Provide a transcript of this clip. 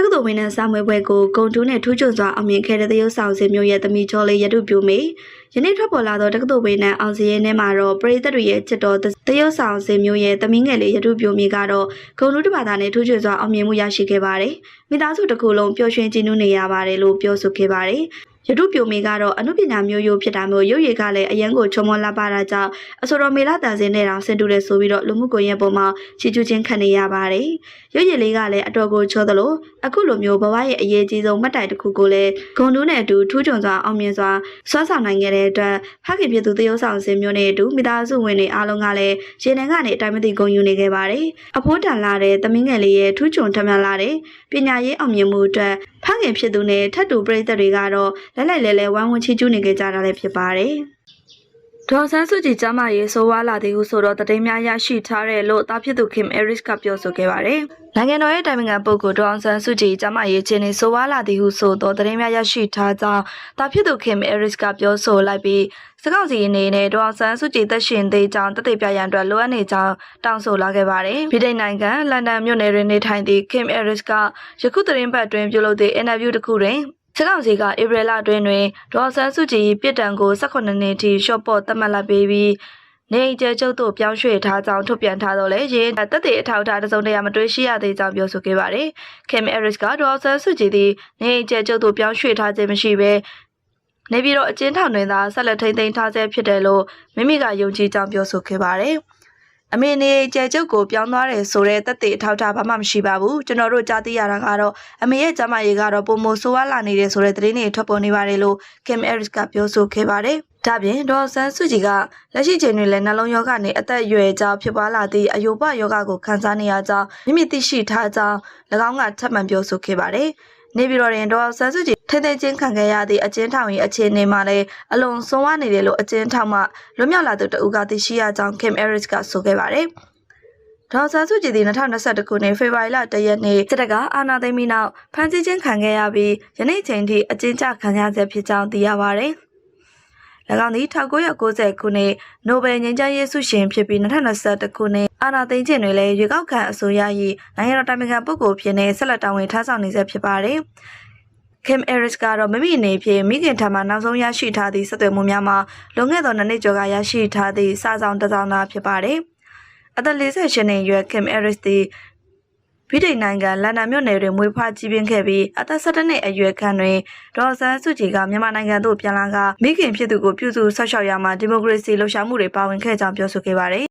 ကသိုလ်ဝင်တဲ့စာမွေးပွဲကိုဂုံတူးနဲ့ထူးချွန်စွာအောင်မြင်ခဲ့တဲ့သရုပ်ဆောင်စင်မျိုးရဲ့သမီးချောလေးရတုပြိုမေယနေ့ထွက်ပေါ်လာသောတက္ကသိုလ်ဝင်တဲ့အောင်စရဲနဲ့မှာတော့ပရိသတ်တွေရဲ့ချစ်တော်သရုပ်ဆောင်စင်မျိုးရဲ့သမီးငယ်လေးရတုပြိုမေကတော့ဂုံတူးတစ်ဘာသာနဲ့ထူးချွန်စွာအောင်မြင်မှုရရှိခဲ့ပါတယ်မိသားစုတစ်ခုလုံးပျော်ရွှင်ကြည်နူးနေရပါတယ်လို့ပြောဆိုခဲ့ပါတယ်ရတုပြိုမေကတော့အနုပညာမျိုးရိုးဖြစ်တာမျိုးရုပ်ရည်ကလည်းအရန်ကိုချုံမောလှပတာကြောင့်အစောတော်မေလာတန်စင်နဲ့တောင်ဆင်တူတယ်ဆိုပြီးတော့လူမှုကွန်ရက်ပေါ်မှာချီးကျူးခြင်းခံနေရပါတယ်ရုပ်ရည်လေးကလည်းအတော်ကိုချောသလိုအခုလိုမျိုးဘဝရဲ့အရေးကြီးဆုံးမှတ်တိုင်တစ်ခုကိုလည်းဂုံတူးနဲ့အတူထူးချွန်စွာအောင်မြင်စွာစွမ်းဆောင်နိုင်ခဲ့တဲ့အတွက်ဖခင်ပြည်သူသရုပ်ဆောင်စင်မျိုးနဲ့အတူမိသားစုဝင်တွေအားလုံးကလည်းရေနံကနေအတိုင်းမသိဂုဏ်ယူနေခဲ့ပါတယ်အဖိုးတန်လာတဲ့သမီးငယ်လေးရဲ့ထူးချွန်ထမြလာတဲ့ပညာရေးအောင်မြင်မှုအတွက်ဖခင်ဖြစ်သူနဲ့ထပ်တူပရိသတ်တွေကတော့လိုက်လဲဝမ်းဝန်းချီးကျူးနေကြတာလည်းဖြစ်ပါတယ်ဒေါ်ဆန်းစုကြည်ကျမရေးဆိုးဝါးလာသည်ဟုဆိုတော့တတိယများရရှိထားတယ်လို့တာဖြစ်သူခင်အဲရစ်ကပြောဆိုခဲ့ပါတယ်။နိုင်ငံတော်ရဲ့တိုင်ပင်ခံပုဂ္ဂိုလ်ဒေါ်ဆန်းစုကြည်ကျမရေးချင်းနေဆိုးဝါးလာသည်ဟုဆိုတော့တတိယများရရှိထားကြောင်းတာဖြစ်သူခင်အဲရစ်ကပြောဆိုလိုက်ပြီးစကောက်စီအနေနဲ့ဒေါ်ဆန်းစုကြည်သက်ရှင်သေးကြောင်းတသိပြရန်အတွက်လိုအပ်နေကြောင်းတောင်းဆိုလာခဲ့ပါတယ်။ဗြိတိန်နိုင်ငံလန်ဒန်မြို့နယ်တွင်နေထိုင်သည့်ခင်အဲရစ်ကယခုသတင်းပတ်တွင်ပြုလုပ်တဲ့အင်တာဗျူးတစ်ခုတွင်စကောက်စီကဧပြီလအတွင်းတွင်ဒေါ်ဆန်းစုကြည်ပြည်တံကို18နှစ်ထိရှော့ပေါ့သတ်မှတ်လိုက်ပြီးနေကျဲကျုပ်တို့ပြောင်းရွှေ့ထားကြောင်းထုတ်ပြန်ထားတော့လေရင်တက်တဲ့အထောက်အထားတစုံတရာမတွေ့ရှိရသေးကြောင်းပြောဆိုခဲ့ပါတယ်။ခင်အဲရစ်ကဒေါ်ဆန်းစုကြည်သည်နေကျဲကျုပ်တို့ပြောင်းရွှေ့ထားခြင်းမရှိဘဲနေပြီးတော့အကျဉ်းထောင်တွင်သာဆက်လက်ထိန်းသိမ်းထားဆဲဖြစ်တယ်လို့မိမိကယုံကြည်ကြောင်းပြောဆိုခဲ့ပါတယ်။အမေနေကျဲကျုပ်ကိုပြောင်းသွားတယ်ဆိုတဲ့တက်တဲ့အထောက်အထားဘာမှမရှိပါဘူးကျွန်တော်တို့ကြားသိရတာကတော့အမေရဲ့ကျမရေးကတော့ပုံမဆိုးဝါးလာနေတယ်ဆိုတဲ့သတင်းတွေထွက်ပေါ်နေပါတယ်လို့ကင်အဲရစ်ကပြောဆိုခဲ့ပါတယ်ဒါပြင်ဒေါ်ဆန်းစုကြည်ကလက်ရှိချိန်တွင်လည်းနှလုံးရောဂါနဲ့အသက်အရွယ်ကြောင့်ဖြစ်ပွားလာသည့်အယိုပယောဂကိုခံစားနေရကြောင်းမိမိသိရှိထားကြောင်း၎င်းကထပ်မံပြောဆိုခဲ့ပါတယ်နေပြည်တော်တွင်ဒေါ်ဆန်းစုကြည်ထိသိချင်းခံခဲ့ရသည့်အကျဉ်းထောင်၏အခြေအနေမှာလည်းအလွန်ဆုံးဝါးနေတယ်လို့အကျဉ်းထောင်မှလွတ်မြောက်လာသူတဦးကသိရှိရကြောင်းခင်အဲရစ်ကဆိုခဲ့ပါတယ်။ဒေါ်ဆန်းစုကြည်သည်2021ခုနှစ်ဖေဖော်ဝါရီလ1ရက်နေ့စစ်တပ်ကအာဏာသိမ်းပြီးနောက်ဖမ်းဆီးခြင်းခံခဲ့ရပြီးယနေ့ချိန်ထိအကျဉ်းချခံရဆဲဖြစ်ကြောင်းသိရပါတယ်။၎င်းသည်1990ခုနှစ်နိုဘယ်ငြိမ်းချမ်းရေးဆုရှင်ဖြစ်ပြီး2021ခုနှစ်အာဏာသိမ်းခြင်းတွင်လည်းရွေးကောက်ခံအစိုးရ၏နိုင်ငံတော်တိုင်ပင်ခံပုဂ္ဂိုလ်ဖြစ်နေဆက်လက်တာဝန်ထမ်းဆောင်နေဆဲဖြစ်ပါတယ်။ခင်အဲရစ်ကတော့မိမိအနေဖြင့်မိခင်ထံမှနောက်ဆုံးရရှိထားသည့်ဆက်သွယ်မှုများမှာလွန်ခဲ့သောနှစ်နှစ်ကျော်ကရရှိထားသည့်စာဆောင်တစ်စောင်သာဖြစ်ပါတယ်။အသက်48နှစ်အရွယ်ခင်အဲရစ်သည်ဗြိတိန်နိုင်ငံလန်ဒန်မြို့နယ်တွင်မွေးဖွားကြီးပြင်းခဲ့ပြီးအသက်17နှစ်အရွယ်ခန့်တွင်ဒေါ်ဆန်းစုကြည်ကမြန်မာနိုင်ငံသို့ပြန်လာကမိခင်ဖြစ်သူကိုပြုစုဆောက်ရှောက်ရမှာဒီမိုကရေစီလှုပ်ရှားမှုတွေပါဝင်ခဲ့ကြောင်းပြောဆိုခဲ့ပါတယ်